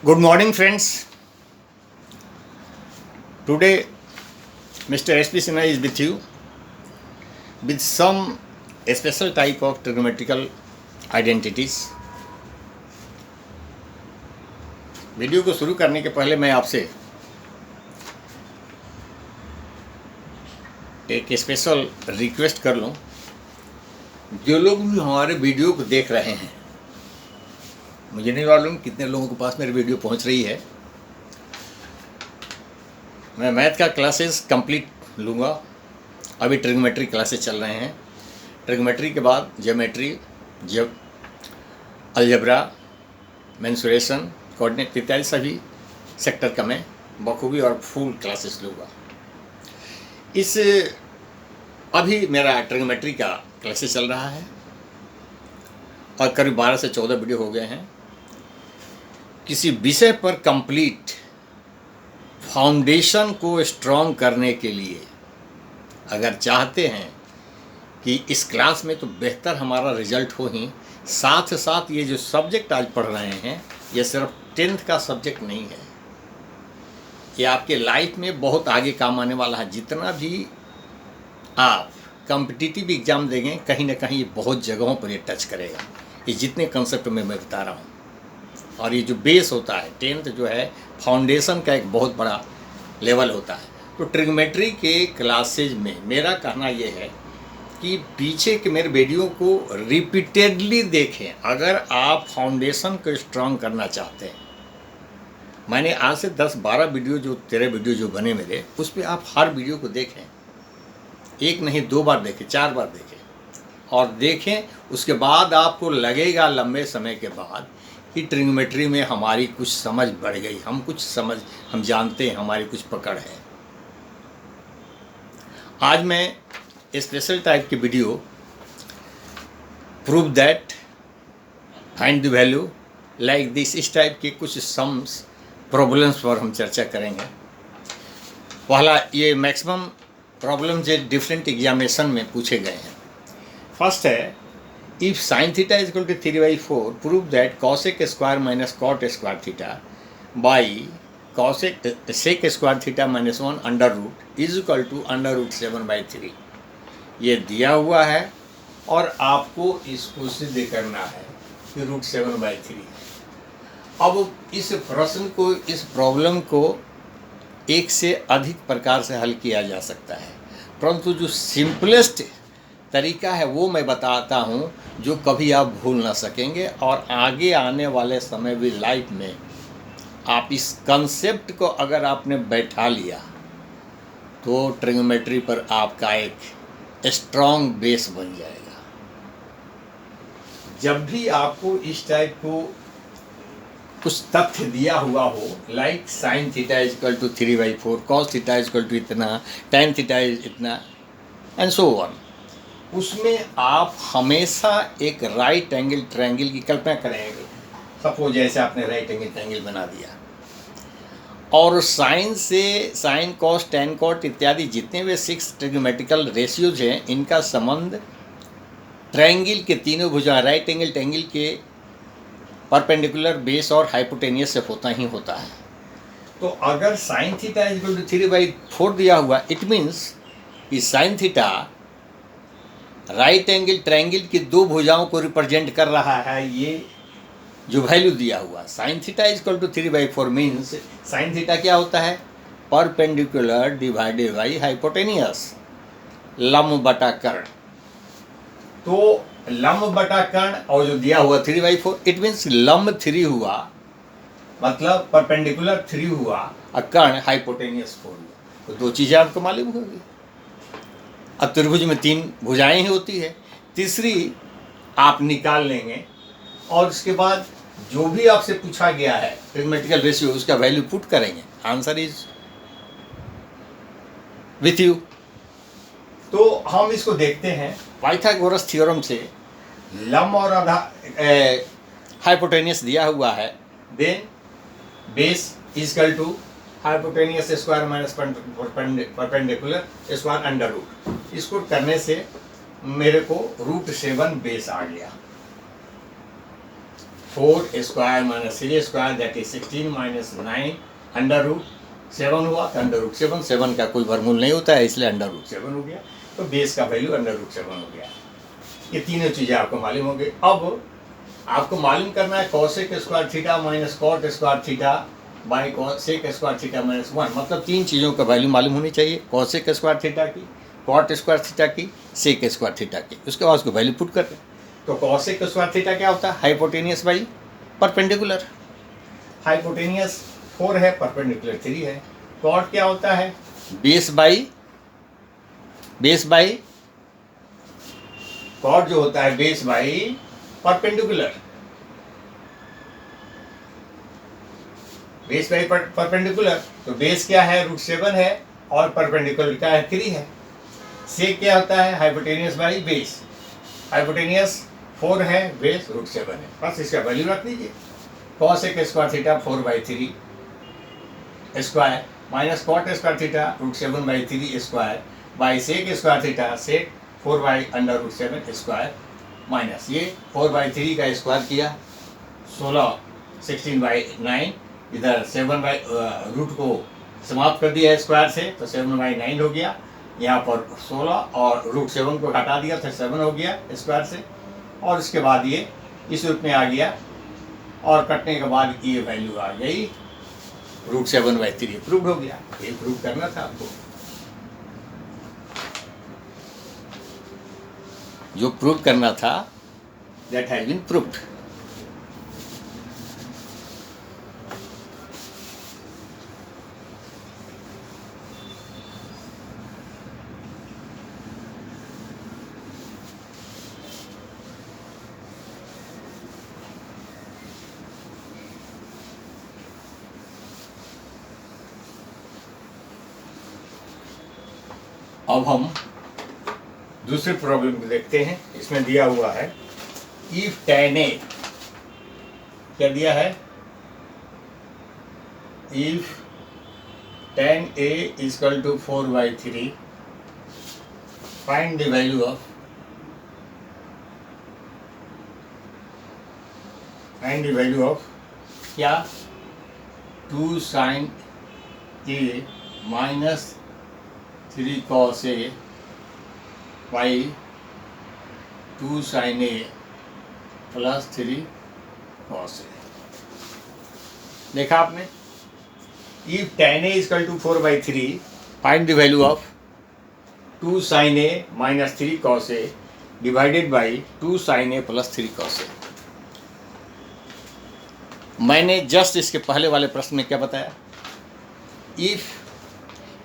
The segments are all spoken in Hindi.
Good morning, friends. Today, Mr. S.P. Sinha is with you with some special type of trigonometrical identities. Video को शुरू करने के पहले मैं आपसे एक स्पेशल रिक्वेस्ट कर लूं, जो लोग भी हमारे वीडियो को देख रहे हैं, मुझे नहीं मालूम कितने लोगों के पास मेरी वीडियो पहुंच रही है। मैं मैथ का क्लासेस कंप्लीट लूँगा। अभी ट्रिग्नोमेट्री क्लासेस चल रहे हैं। ट्रिग्नोमेट्री के बाद ज्योमेट्री, अलजेब्रा, मेंसुरेशन, कोऑर्डिनेट इत्यादि सभी सेक्टर का मैं बखूबी और फुल क्लासेस लूँगा। इस अभी मेरा ट्रिग्नोमेट्री का क्लासेस चल रहा है और करीब 12 से 14 वीडियो हो गए हैं। किसी विषय पर कंप्लीट फाउंडेशन को स्ट्रॉन्ग करने के लिए अगर चाहते हैं कि इस क्लास में तो बेहतर हमारा रिजल्ट हो ही, साथ साथ ये जो सब्जेक्ट आज पढ़ रहे हैं ये सिर्फ 10th का सब्जेक्ट नहीं है, ये आपके लाइफ में बहुत आगे काम आने वाला है। जितना भी आप कॉम्पिटिटिव एग्ज़ाम देंगे कहीं ना कहीं ये बहुत जगहों पर ये टच करेगा। ये जितने कंसेप्ट में मैं बता रहा हूँ, और ये जो बेस होता है 10th जो है फाउंडेशन का एक बहुत बड़ा लेवल होता है। तो ट्रिग्नोमेट्री के क्लासेज में मेरा कहना ये है कि पीछे के मेरे वीडियो को रिपीटेडली देखें अगर आप फाउंडेशन को स्ट्रॉन्ग करना चाहते हैं। मैंने आज से 10-12 वीडियो जो 13 वीडियो जो बने मेरे, उस पर आप हर वीडियो को देखें, एक नहीं 2 बार देखें, 4 बार देखें, और देखें उसके बाद आपको लगेगा लंबे समय के बाद कि ट्रिग्नोमेट्री में हमारी कुछ समझ बढ़ गई, हम जानते हैं, हमारी कुछ पकड़ है। आज मैं स्पेशल टाइप की video prove that, find the value, like this, इस टाइप के कुछ सम्स प्रॉब्लम्स पर हम चर्चा करेंगे। पहला, ये मैक्सिमम प्रॉब्लम जो डिफरेंट एग्जामिनेशन में पूछे गए हैं। फर्स्ट है, if sin theta is equal to 3/4, prove that cosec square minus cot square theta by sec square theta minus 1 under root is equal to under root 7/3। ये दिया हुआ है और आपको इसको सिद्ध करना है कि रूट 7/3। अब इस प्रश्न को, इस प्रॉब्लम को एक से अधिक प्रकार से हल किया जा सकता है, परंतु जो सिंपलेस्ट तरीका है वो मैं बताता हूँ, जो कभी आप भूल ना सकेंगे। और आगे आने वाले समय भी लाइफ में आप इस कंसेप्ट को अगर आपने बैठा लिया तो ट्रिग्नोमेट्री पर आपका एक स्ट्रॉन्ग बेस बन जाएगा। जब भी आपको इस टाइप को कुछ तथ्य दिया हुआ हो, like sine theta is equal to 3/4, cos theta is equal to इतना, टैन थीटा इज इतना, एंड सो ऑन, उसमें आप हमेशा एक राइट एंगल ट्रायंगल की कल्पना करेंगे। सपोज जैसे आपने राइट एंगल ट्रायंगल बना दिया और साइन से साइन कॉस टैन कॉट इत्यादि जितने भी 6 ट्रिग्नोमेट्रिकल रेशियोज हैं, इनका संबंध ट्रायंगल के तीनों भुजा राइट एंगल ट्रायंगल के परपेंडिकुलर बेस और हाइपोटेनियस से होता ही होता है। तो अगर sine theta is equal to 3/4 दिया हुआ, इट मीन्स कि sine theta right angle triangle की 2 भुजाओं को रिप्रेजेंट कर रहा है। ये जो वैल्यू दिया हुआ sine theta is equal to 3/4 means sine theta क्या होता है, परपेंडिकुलर डिवाइडेड बाई हाइपोटेनियस, लंब बटा कर्ण। तो लंब बटा कर्ण और जो दिया हुआ 3/4, इट मीन्स लंब 3 हुआ, मतलब परपेंडिकुलर 3 हुआ और कर्ण हाइपोटेनियस 4 हुआ। तो 2 चीज़ें आपको मालूम होगी। अब त्रिभुज में 3 भुजाएं ही होती है, तीसरी आप निकाल लेंगे और उसके बाद जो भी आपसे पूछा गया है ट्रिग्नोमेट्रिकल रेशियो, उसका वैल्यू पुट करेंगे, आंसर इज विथ यू। तो हम इसको देखते हैं पाइथागोरस थ्योरम से। लंब और हाइपोटेनियस दिया हुआ है, then base is equal to hypotenuse square minus perpendicular square under root. इसको करने से मेरे को रूट 7 बेस आ गया। 4 square minus 3 square that is 16 minus 9 under root 7 हुआ, तो अंडर रूट 7 का कोई वर्गमूल नहीं होता है, इसलिए अंडर रूट 7 हो गया। तो बेस का वैल्यू अंडर रूट 7 हो गया। ये तीनों चीज़ें आपको मालूम हो गई। अब आपको मालूम करना है cosec square theta minus cot square theta by sec square theta minus 1, मतलब तीन चीज़ों का वैल्यू मालूम होनी चाहिए, कॉसेक स्क्वायर थीटा की, कॉट स्क्वायर थीटा की, सेक स्क्वायर थीटा की। उसके बाद उसको वैल्यू पुट करते हैं। तो कॉसेक स्क्वायर थीटा क्या होता है? Hypotenuse by perpendicular. हाइपोटेनियस 4 है, परपेंडिकुलर 3 है। कॉट क्या होता है? बेस बाई कॉट जो होता है base by perpendicular, base by perpendicular. तो बेस क्या है? रूट 7 है और परपेंडिकुलर क्या है? 3 है। सेक क्या होता है? Hypotenuse by base. हाइपोटेनियस 4 है, बेस रूट 7 है, बस इसका वैल्यू रख दीजिए। Cosec square theta 4/3 square minus cot square theta root 7/3 square by sec square theta sec 4/√7 square minus ये 4/3 का स्क्वायर किया 16 इधर 7 रूट को समाप्त कर दिया है स्क्वायर से, तो 7/9 हो गया। यहाँ पर 16 और रूट 7 को हटा दिया तो 7 हो गया स्क्वायर से, और इसके बाद ये इस रूप में आ गया, और कटने के बाद ये वैल्यू आ गई रूट 7/3। प्रूव हो गया। ये प्रूव करना था आपको, जो प्रूव करना था दैट हैज बीन प्रूव्ड। अब हम दूसरे प्रॉब्लम को देखते हैं। इसमें दिया हुआ है इफ tan a, क्या दिया है? If tan a equal to 4/3 find the value of क्या 2 sin a minus 3 cos a by 2 sin a plus 3 cos a। देखा आपने? If tan a equal to 4/3 find the value of 2 sin a minus 3 cos a divided by 2 sin a plus 3 cos a। मैंने जस्ट इसके पहले वाले प्रश्न में क्या बताया? इफ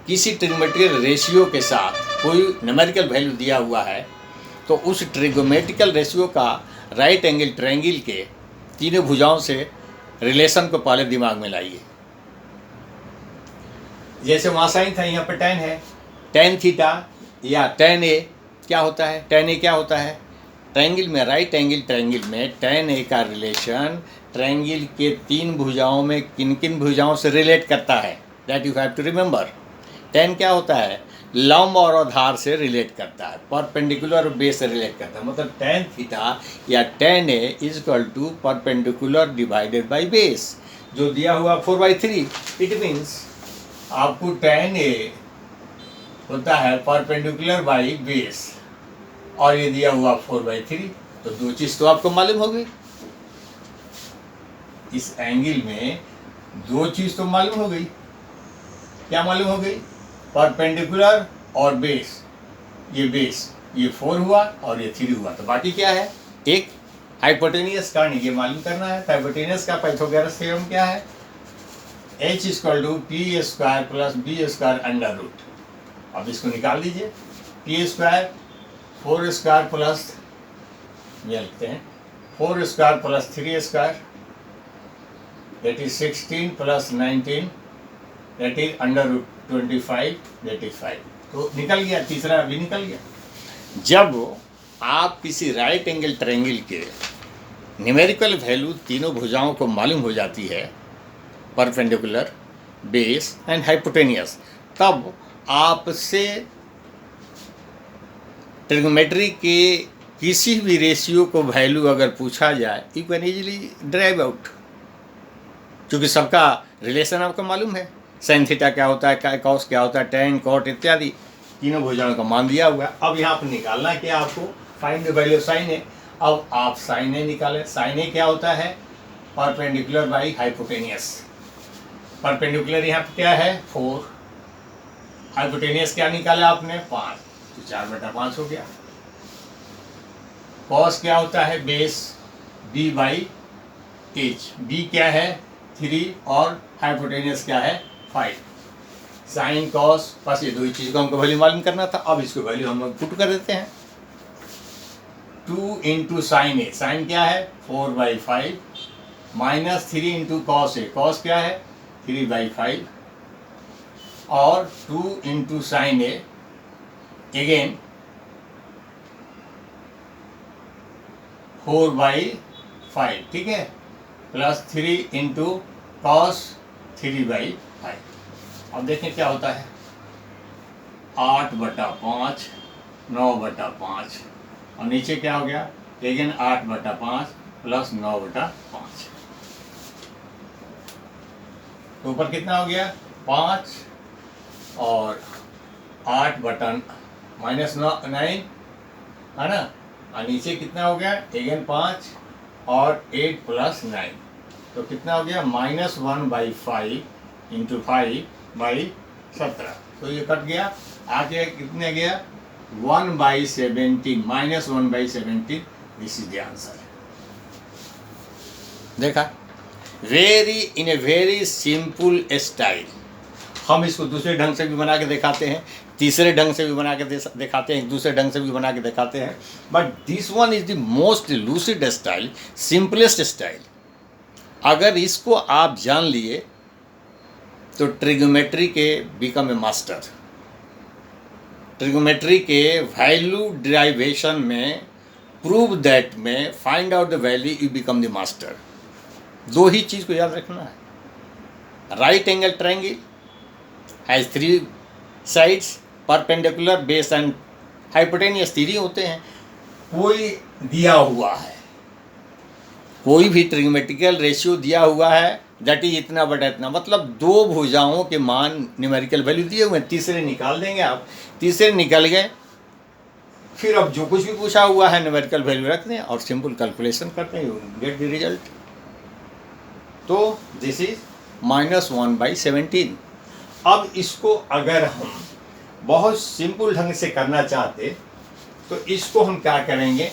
किसी ट्रिग्नोमेट्रिकल रेशियो के साथ कोई न्यूमेरिकल वैल्यू दिया हुआ है, तो उस ट्रिग्नोमेट्रिकल रेशियो का राइट एंगल ट्रायंगल के तीनों भुजाओं से रिलेशन को पहले दिमाग में लाइए। जैसे वहाँ साइन था, यहाँ पर tan है, tan थीटा या tan a क्या होता है? tan a क्या होता है? ट्रायंगल में, राइट एंगल ट्रायंगल में tan a का रिलेशन ट्रायंगल के तीन भुजाओं में किन किन भुजाओं से रिलेट करता है? That you have to remember. tan क्या होता है? लंब और आधार से रिलेट करता है, परपेंडिकुलर बेस से रिलेट करता है। मतलब tan थीटा या tan a equal to perpendicular divided by base, जो दिया हुआ 4/3। इट मीन्स आपको tan a होता है परपेंडिकुलर बाई बेस, और ये दिया हुआ 4/3। तो दो चीज़ तो आपको मालूम हो गई, इस एंगल में दो चीज़ तो मालूम हो गई। क्या मालूम हो गई? परपेंडिकुलर और बेस। ये बेस, ये 4 हुआ और ये 3 हुआ, तो बाकी क्या है? एक हाइपोटेनियस का ये मालूम करना है। हाइपोटेनियस का पाइथागोरस थ्योरम क्या है? h equal to P square plus B square under root. अब इसको निकाल दीजिए। पी स्क्वायर 4 स्क्वायर प्लस, ये लिखते हैं 4 square plus 3 square that is 16 plus 19 that is under root 25 that is 5। तो निकल गया, तीसरा भी निकल गया। जब आप किसी राइट एंगल ट्रायंगल के न्यूमेरिकल वैल्यू तीनों भुजाओं को मालूम हो जाती है, परपेंडिकुलर, बेस एंड हाइपोटेनियस, तब आपसे ट्रिग्नोमेट्री के किसी भी रेशियो को वैल्यू अगर पूछा जाए you can easily drive out, क्योंकि सबका रिलेशन आपको मालूम है। साइन थीटा क्या होता है, कॉस क्या होता है, टेन कॉट इत्यादि तीनों भुजाओं का मान दिया हुआ है। अब यहाँ पर निकालना क्या आपको, find the value of sine A. अब आप साइन ए निकालें। साइन ए क्या होता है, परपेंडिकुलर बाई हाइपोटेनियस। परपेंडिकुलर यहाँ पे क्या है 4, हाइपोटेनियस क्या निकाला आपने 5, तो 4/5 हो गया। कॉस क्या होता है base b by H, b क्या है 3 और हाइपोटेनियस क्या है 5। साइन कॉस, बस ये दो ही चीज़ को हमको वैल्यू मालूम करना था। अब इसको वैल्यू हम लोग पुट कर देते हैं। 2 इंटू साइन ए, साइन क्या है 4/5 minus 3 into cos A, cos क्या है 3/5 और 2 इंटू साइन ए अगेन 4/5, ठीक है, प्लस 3 इंटू कॉस 3/5। अब देखें क्या होता है 8/5, 9/5 और नीचे क्या हो गया अगेन 8/5 प्लस 9/5, तो ऊपर कितना हो गया 5 और 8 माइनस 9 है ना, और नीचे कितना हो गया अगेन 5 और 8 प्लस 9, तो कितना हो गया -1/5 इंटू 5/17, तो ये कट गया। आगे कितने गया 1/17, -1/17, दिस इज द आंसर। देखा, very in a very simple style. हम इसको दूसरे ढंग से भी बना के दिखाते हैं, तीसरे ढंग से भी बना के दिखाते हैं, दूसरे ढंग से भी बना के दिखाते हैं, but this one is the most lucid style, simplest style. अगर इसको आप जान लिए तो ट्रिग्नोमेट्री के बिकम ए मास्टर। ट्रिग्नोमेट्री के वैल्यू डिराइवेशन में, प्रूव दैट में, find out the value, you become the master. दो ही चीज़ को याद रखना है। Right angle triangle has 3 sides, perpendicular, base and hypotenuse 3 होते हैं। कोई दिया हुआ है, कोई भी ट्रिग्नोमेट्रिकल रेशियो दिया हुआ है दैट इज इतना बटा इतना, मतलब दो भुजाओं के मान न्यूमेरिकल वैल्यू दिए हुए हैं, तीसरे निकाल देंगे आप। तीसरे निकल गए, फिर अब जो कुछ भी पूछा हुआ है न्यूमेरिकल वैल्यू रख दें और सिंपल कैलकुलेशन करते हैं, यू गेट द रिजल्ट। तो दिस इज -1/17। अब इसको अगर हम बहुत सिंपल ढंग से करना चाहते तो इसको हम क्या करेंगे,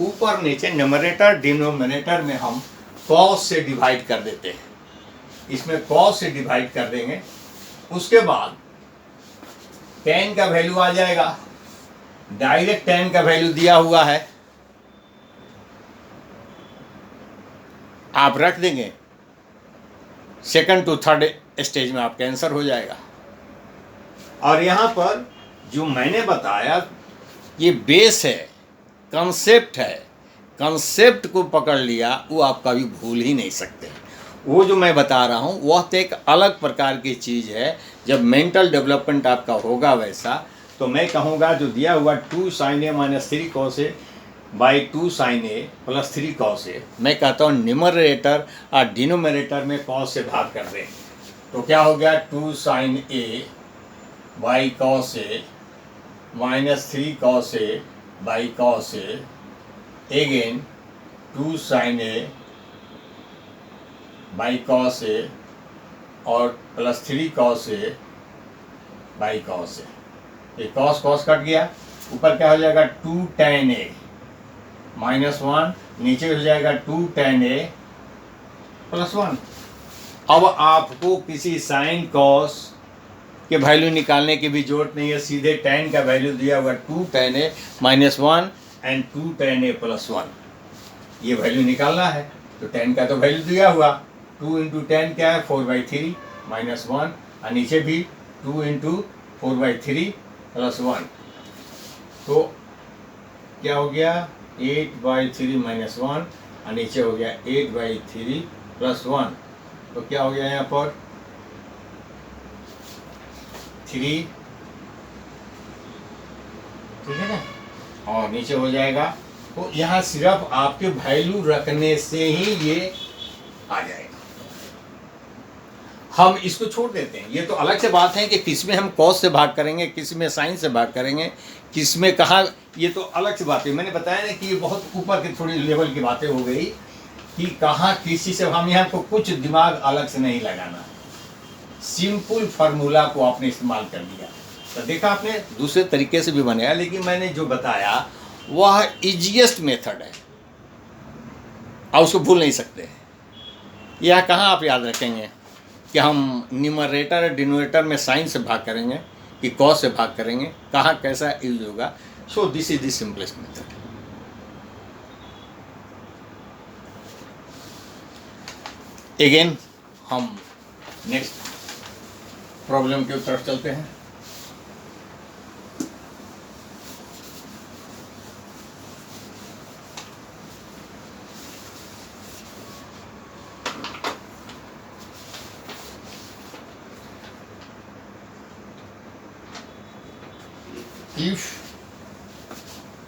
ऊपर नीचे न्यूमरेटर डिनोमिनेटर में हम कॉस से डिवाइड कर देते हैं। इसमें कॉस से डिवाइड कर देंगे, उसके बाद tan का वैल्यू आ जाएगा, डायरेक्ट tan का वैल्यू दिया हुआ है, आप रख देंगे, सेकंड टू थर्ड स्टेज में आपका आंसर हो जाएगा। और यहाँ पर जो मैंने बताया ये बेस है, कंसेप्ट है, कंसेप्ट को पकड़ लिया वो आप कभी भूल ही नहीं सकते। वो जो मैं बता रहा हूँ वह तो एक अलग प्रकार की चीज़ है। जब मेंटल डेवलपमेंट आपका होगा वैसा, तो मैं कहूँगा जो दिया हुआ 2 sin a - 3 cos a by 2 sin a plus 3 cos a, मैं कहता हूँ न्यूमरेटर और डिनोमिनेटर में cos से भाग कर दें, तो क्या हो गया 2 sin a by cos a minus 3 cos a by cos a again 2 sin a by cos a और plus 3 cos a by cos a। ये cos cos कट गया, ऊपर क्या हो जाएगा 2 tan a -1, नीचे हो जाएगा 2 tan a प्लस 1। अब आपको किसी साइन कॉस के वैल्यू निकालने की भी जरूरत नहीं है, सीधे tan का वैल्यू दिया हुआ 2 tan a -1 and 2 tan a plus 1, ये वैल्यू निकालना है। तो tan का तो वैल्यू दिया हुआ, 2 इंटू tan क्या है 4/3 -1, और नीचे भी 2 इंटू 4/3 प्लस 1, तो क्या हो गया 8/3 -1 और नीचे हो गया 8/3 प्लस 1, तो क्या हो गया यहाँ पर 3, ठीक है ना, और नीचे हो जाएगा तो यहाँ सिर्फ आपके वैल्यू रखने से ही ये आ जाएगा। हम इसको छोड़ देते हैं। ये तो अलग से बात है कि किस में हम कॉस से भाग करेंगे, किस में साइन से भाग करेंगे, किस में कहाँ, ये तो अलग से बात है। मैंने बताया ना कि ये बहुत ऊपर की थोड़ी लेवल की बातें हो गई कि कहाँ किसी से, हम यहाँ को कुछ दिमाग अलग से नहीं लगाना, सिंपल फार्मूला को आपने इस्तेमाल कर लिया। तो देखा आपने, दूसरे तरीके से भी बनाया, लेकिन मैंने जो बताया वह इजीएस्ट मेथड है, आप उसको भूल नहीं सकते। यह कहाँ आप याद रखेंगे कि हम न्यूमरेटर और डिनोमिनेटर में साइन से भाग करेंगे कि कॉस से भाग करेंगे, कहाँ कैसा यूज होगा। So this is the simplest method. Again हम नेक्स्ट प्रॉब्लम की तरफ चलते हैं।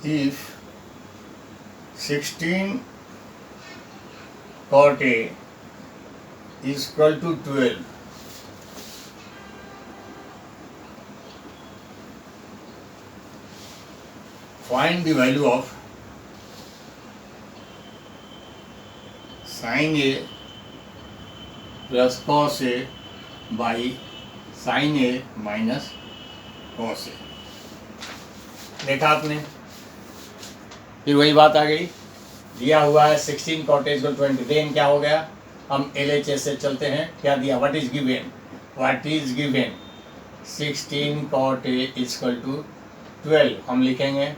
if 16 cot A is equal to 12, find the value of sin A plus cos A by sin A minus cos A। देखा आपने, फिर वही बात आ गई, दिया हुआ है 16 cot A equal to 20, then क्या हो गया, हम LHS से चलते हैं। क्या दिया, what is given, 16 cot A is equal to 12, हम लिखेंगे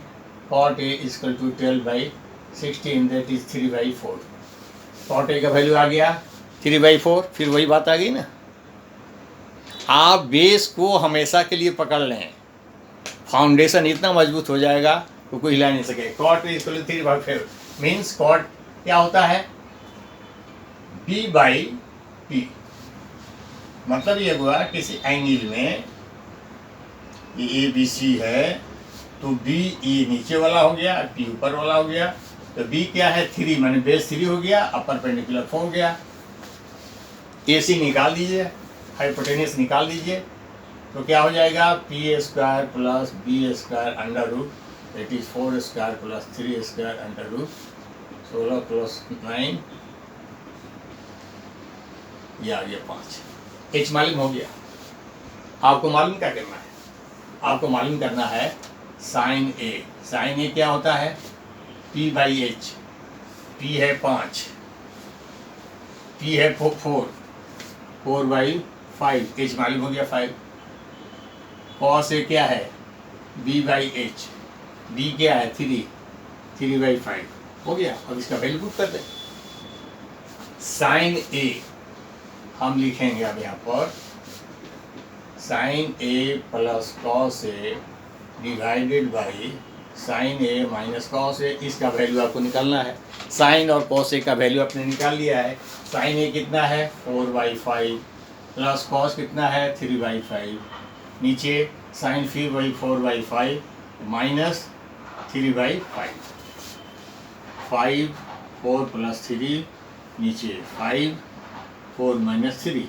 cot A is equal to 12 by 16, that is 3/4। cot A का वैल्यू आ गया 3/4। फिर वही बात आ गई ना, आप बेस को हमेशा के लिए पकड़ लें, फाउंडेशन इतना मजबूत हो जाएगा तो कोई हिला नहीं सके। cot A is equal to 3/4 means cot क्या होता है, B/P। मतलब ये हुआ किसी एंगल में ये ABC है तो BE नीचे वाला हो गया, P ऊपर वाला हो गया, तो B क्या है 3, माने बेस 3 हो गया, अपर परपेंडिकुलर 4 हो गया। AC निकाल दीजिए, हाइपोटेन्यूस निकाल दीजिए, तो क्या हो जाएगा P² plus B² under root, that is 4² plus 3² under root 16 plus 9, या ये 5। H मालूम हो गया। आपको मालूम क्या करना है, आपको मालूम करना है साइन A। साइन A क्या होता है, P/H। P है 5, P है 4/5, H मालूम हो गया 5। cos A क्या है, B/H, B क्या है 3/5 हो गया। अब इसका वैल्यू पुट कर दें। साइन A हम लिखेंगे अब यहाँ पर sine A plus cos A divided by sine A minus cos A। इसका वैल्यू आपको निकालना है। साइन और cos A का वैल्यू आपने निकाल लिया है। साइन A कितना है 4/5 प्लस cos कितना है 3/5, नीचे साइन फिर वही 4/5 माइनस 3/5, 5 4 प्लस 3, नीचे 5 4 माइनस 3,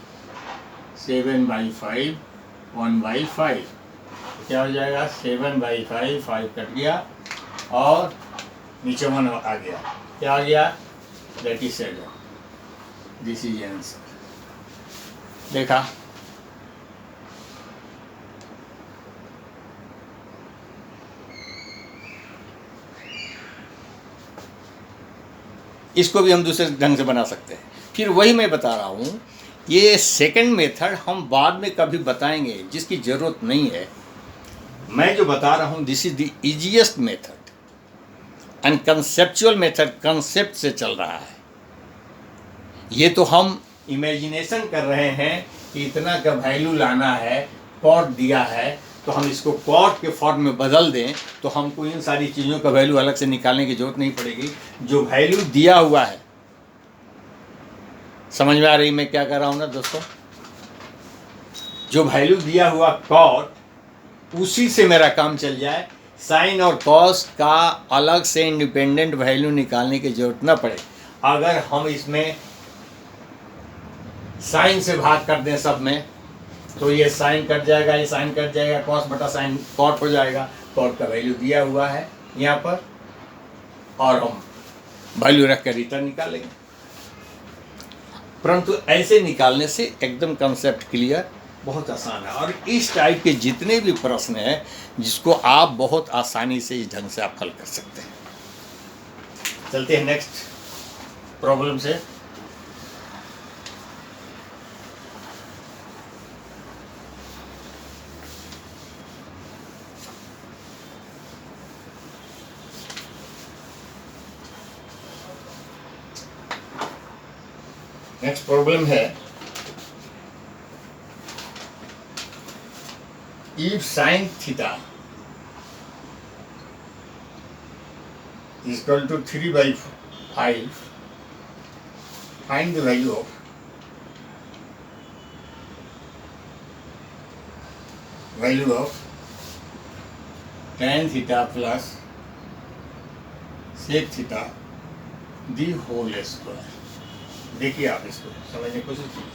7/5 1/5, क्या हो जाएगा 7/5, 5 कट गया और नीचे 1 आ गया, क्या आ गया that is 7। This is answer. देखा, इसको भी हम दूसरे ढंग से बना सकते हैं। फिर वही मैं बता रहा हूँ, ये सेकंड मेथड हम बाद में कभी बताएंगे, जिसकी ज़रूरत नहीं है। मैं जो बता रहा हूँ this is the easiest method and conceptual method, concept से चल रहा है। ये तो हम इमेजिनेशन कर रहे हैं कि इतना का वैल्यू लाना है, कॉट दिया है तो हम इसको कॉट के फॉर्म में बदल दें तो हमको इन सारी चीज़ों का वैल्यू अलग से निकालने की जरूरत नहीं पड़ेगी। जो वैल्यू दिया हुआ है, समझ में आ रही मैं क्या कर रहा हूँ ना दोस्तों, जो वैल्यू दिया हुआ कॉट उसी से मेरा काम चल जाए। साइन और कॉस का अलग से इंडिपेंडेंट वैल्यू निकालने की जरूरत न पड़े। अगर हम इसमें साइन से भाग कर दें सब में, तो ये साइन कट जाएगा, ये साइन कट जाएगा, कॉस बटा साइन कॉट हो जाएगा। कॉट का वैल्यू दिया हुआ है यहाँ पर, और हम वैल्यू रख कर रिटर्न निकालेंगे। परंतु ऐसे निकालने से एकदम कंसेप्ट क्लियर, बहुत आसान है। और इस टाइप के जितने भी प्रश्न हैं जिसको आप बहुत आसानी से इस ढंग से आप हल कर सकते हैं। चलते हैं नेक्स्ट प्रॉब्लम से। नेक्स्ट प्रॉब्लम है, if sin theta is equal to 3/5, find the value of tan theta plus sec theta the whole square। देखिए आप इसको समझने की कोशिश कीजिए।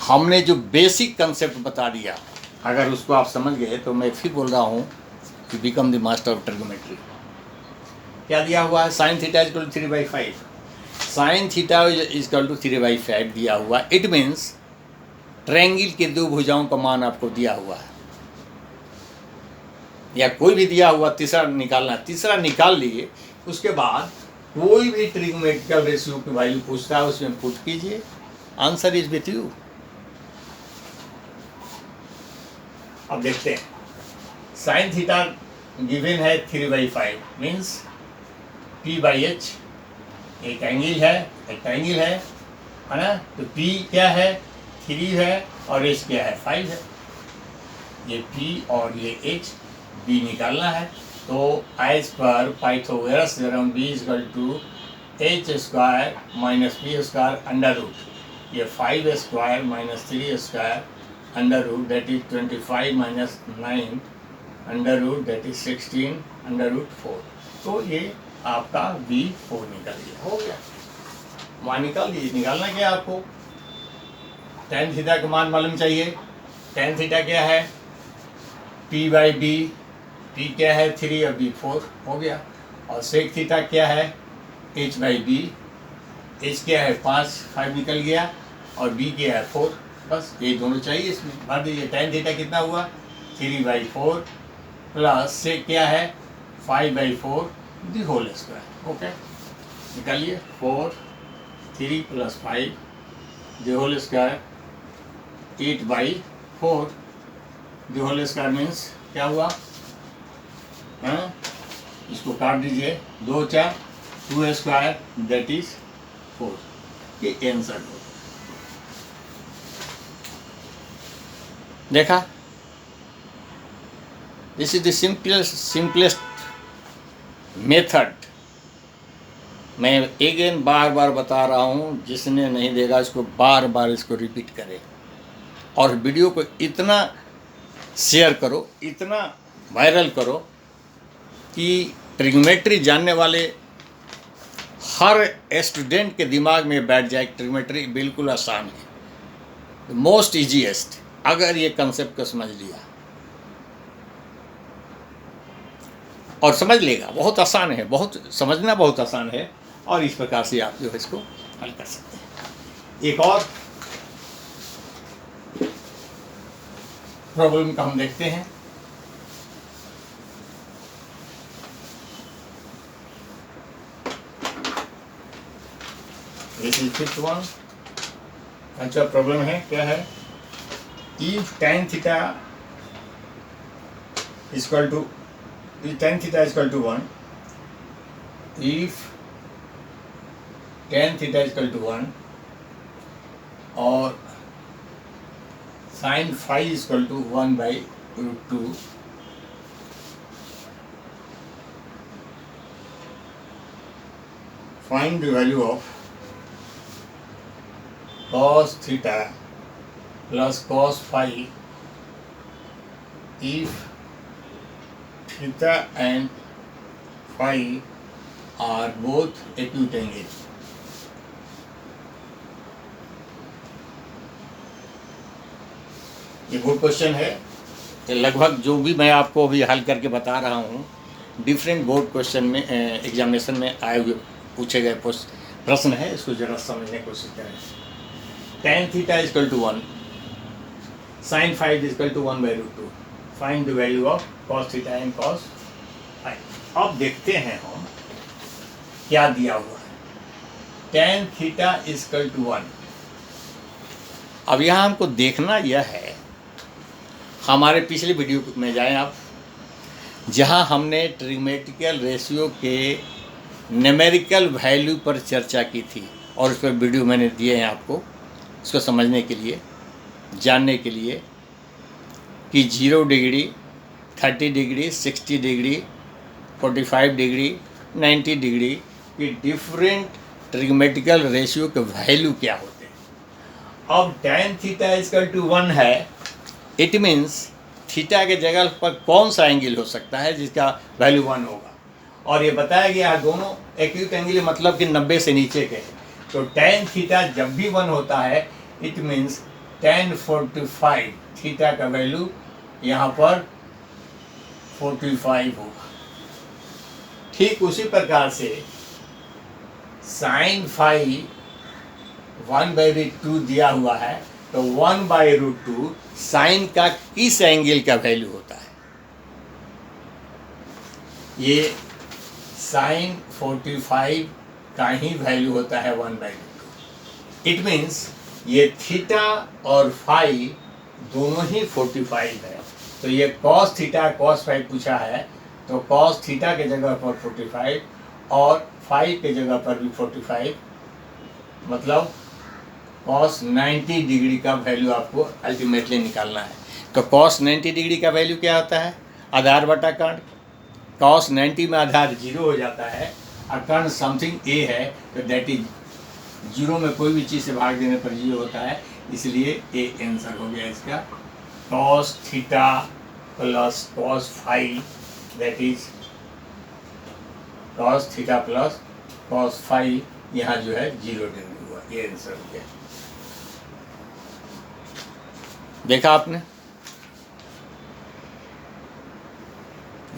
हमने जो बेसिक कंसेप्ट बता दिया, अगर उसको आप समझ गए तो मैं फिर बोल रहा हूँ कि become the master of trigonometry. क्या दिया हुआ है? Sine theta equal to 3/5। Sine theta equal to 3/5 दिया हुआ। इट मीन्स ट्रायंगल के दो भुजाओं का मान आपको दिया हुआ है, या कोई भी दिया हुआ तीसरा निकालना, तीसरा निकाल लिए। उसके बाद कोई भी ट्रिग्नोमेट्रिकल रेशियो की वैल्यू पूछता है, उसमें पुट कीजिए, आंसर इज विथ यू। अब देखते हैं, साइन थीटा गिवन है 3/5, मीन्स p/h एक एंगल है ना। तो p क्या है? 3 है, और h क्या है? 5 है। ये p और ये h b निकालना है। तो as per Pythagoras theorem b equal to h² minus p² under root, ये 5² minus 3² under root that is 25 minus 9 under root that is 16 under root 4। तो ये आपका v4 निकल गया, हो गया। मान निकाल दीजिए। निकालना क्या है आपको? tan थीटा का मान मालूम चाहिए। tan थीटा क्या है? p/b, p क्या है? 3 और b 4, हो गया। और sec थीटा क्या है? h/b, h क्या है? 5 निकल गया, और b क्या है? 4। बस ये दोनों चाहिए, इसमें भर दीजिए। tan थीटा कितना हुआ? 3/4 प्लस sec क्या है? 5/4 दी होल स्क्वायर। ओके, निकालिए। 4 3 plus 5 the whole square 8/4 the whole square means क्या हुआ? हाँ, इसको काट दीजिए। 2 4 2² दैट इज 4। ये आंसर हो। देखा? This is the simplest method. मैं अगेन बार बार बता रहा हूँ, जिसने नहीं देखा इसको बार बार इसको रिपीट करे, और वीडियो को इतना शेयर करो, इतना वायरल करो कि ट्रिग्नोमेट्री जानने वाले हर स्टूडेंट के दिमाग में बैठ जाए। ट्रिग्नोमेट्री बिल्कुल आसान है, मोस्ट ईजीएस्ट, अगर ये कंसेप्ट को समझ लिया और समझ लेगा। बहुत आसान है, बहुत समझना बहुत आसान है, और इस प्रकार से आप जो है इसको हल कर सकते हैं। एक और प्रॉब्लम का हम देखते हैं। This is 5th one. अच्छा, प्रॉब्लम है, क्या है? इफ tan थीटा equal to 1, if tan theta is equal to 1 और sin phi is equal to 1/√2, find the value of cos theta plus cos phi if theta and phi are both acute angle. ये बोर्ड क्वेश्चन है, ये लगभग जो भी मैं आपको अभी हल करके बता रहा हूँ डिफरेंट बोर्ड क्वेश्चन में एग्जामिनेशन में आए हुए पूछे गए प्रश्न है। इसको जरा समझने की कोशिश करें। tan theta equal to 1, sin phi equal to 1/√2, find the value of cos theta and cos phi। अब देखते हैं हम क्या दिया हुआ है। tan theta equal to 1। अब यहाँ हमको देखना यह है, हमारे पिछले वीडियो में जाएं आप, जहाँ हमने ट्रिग्मेटिकल रेशियो के न्यूमेरिकल वैल्यू पर चर्चा की थी और उस पर वीडियो मैंने दिए हैं आपको, इसको समझने के लिए, जानने के लिए कि 0 degree, 30 degree, 60 degree, 45 degree, 90 degree की डिफरेंट ट्रिग्मेटिकल रेशियो के वैल्यू क्या होते हैं। अब tan थीटा इजकल टू 1 है, इट मीन्स थीटा के जगह पर कौन सा एंगल हो सकता है जिसका वैल्यू 1 होगा। और ये बताया गया दोनों एक्यूट एंगल मतलब कि 90 से नीचे के हैं। तो tan थीटा जब भी 1 होता है इट मीन्स tan 45 थीटा का वैल्यू यहाँ पर 45 होगा। ठीक उसी प्रकार से sin phi 1/√2 दिया हुआ है, तो 1/√2 साइन का किस एंगल का वैल्यू होता है। ये साइन 45 का ही वैल्यू होता है 1/√2। इट मीन्स ये थीटा और फाई दोनों ही 45 है। तो ये कॉस थीटा कॉस फाई पूछा है, तो कॉस थीटा के जगह पर 45 और फाई के जगह पर भी 45, मतलब cos 90 डिग्री का वैल्यू आपको अल्टीमेटली निकालना है। तो cos 90 डिग्री का वैल्यू क्या होता है, आधार बटा कर्ण। cos 90 में आधार 0 हो जाता है और कर्ण समथिंग a है, तो दैट इज 0 में कोई भी चीज़ से भाग देने पर 0 होता है, इसलिए a आंसर हो गया इसका। cos theta plus cos phi, that is cos theta plus cos phi, यहाँ जो है 0 डिग्री हुआ, ये आंसर हो गया। देखा आपने।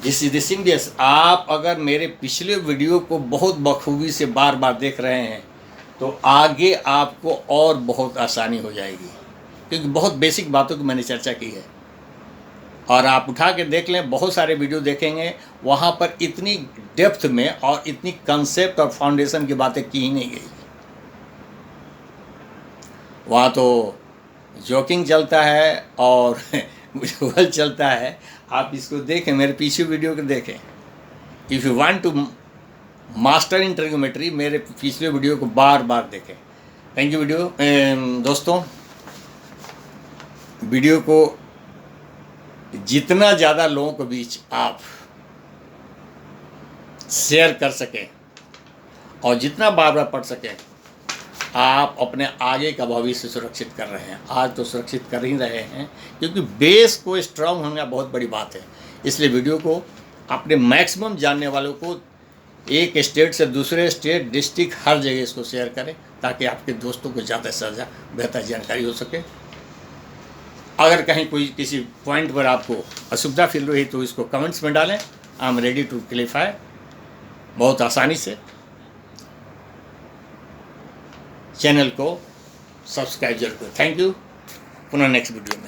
दिस आप अगर मेरे पिछले वीडियो को बहुत बखूबी से बार बार देख रहे हैं तो आगे आपको और बहुत आसानी हो जाएगी, क्योंकि बहुत बेसिक बातों की मैंने चर्चा की है। और आप उठा के देख लें, बहुत सारे वीडियो देखेंगे, वहाँ पर इतनी डेप्थ में और इतनी कंसेप्ट और फाउंडेशन की बातें की ही नहीं गई। वहाँ तो जोकिंग चलता है और विजुअल चलता है। आप इसको देखें, मेरे पीछे वीडियो को देखें। If you want to master in trigonometry, मेरे पिछले वीडियो को बार बार देखें। थैंक यू दोस्तों। वीडियो को जितना ज़्यादा लोगों के बीच आप शेयर कर सकें और जितना बार बार पढ़ सकें, आप अपने आगे का भविष्य सुरक्षित कर रहे हैं। आज तो सुरक्षित कर ही रहे हैं, क्योंकि बेस को स्ट्रांग होना बहुत बड़ी बात है। इसलिए वीडियो को अपने मैक्सिमम जानने वालों को एक स्टेट से दूसरे स्टेट, डिस्ट्रिक्ट, हर जगह इसको शेयर करें, ताकि आपके दोस्तों को ज़्यादा से ज़्यादा बेहतर जानकारी हो सके। अगर कहीं कोई किसी पॉइंट पर आपको असुविधा फील रही तो इसको कमेंट्स में डालें। I am ready to clarify बहुत आसानी से। चैनल को सब्सक्राइब जरूर करें। Thank you. पुनः नेक्स्ट वीडियो में।